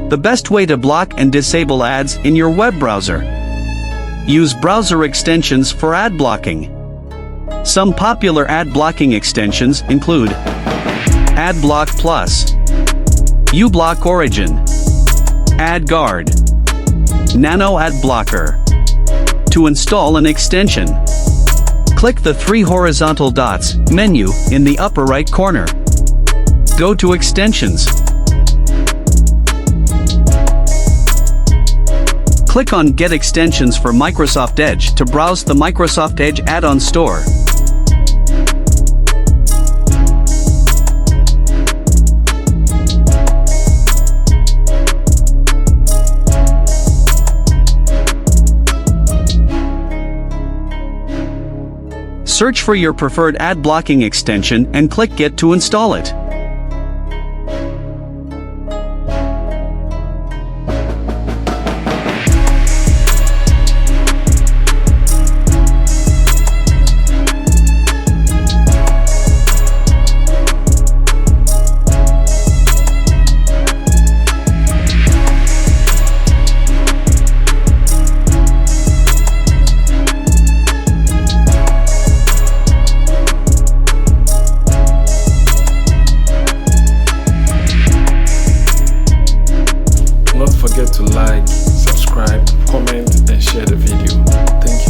the best way to block and disable ads in your web browser. Use browser extensions for ad blocking. Some popular ad blocking extensions include AdBlock Plus, uBlock Origin, AdGuard, Nano Adblocker. To install an extension, click the three horizontal dots menu in the upper right corner. Go to Extensions. Click on Get Extensions for Microsoft Edge to browse the Microsoft Edge Add-ons Store. Search for your preferred ad blocking extension and click Get to install it. Don't forget to like, subscribe, comment and share the video. Thank you.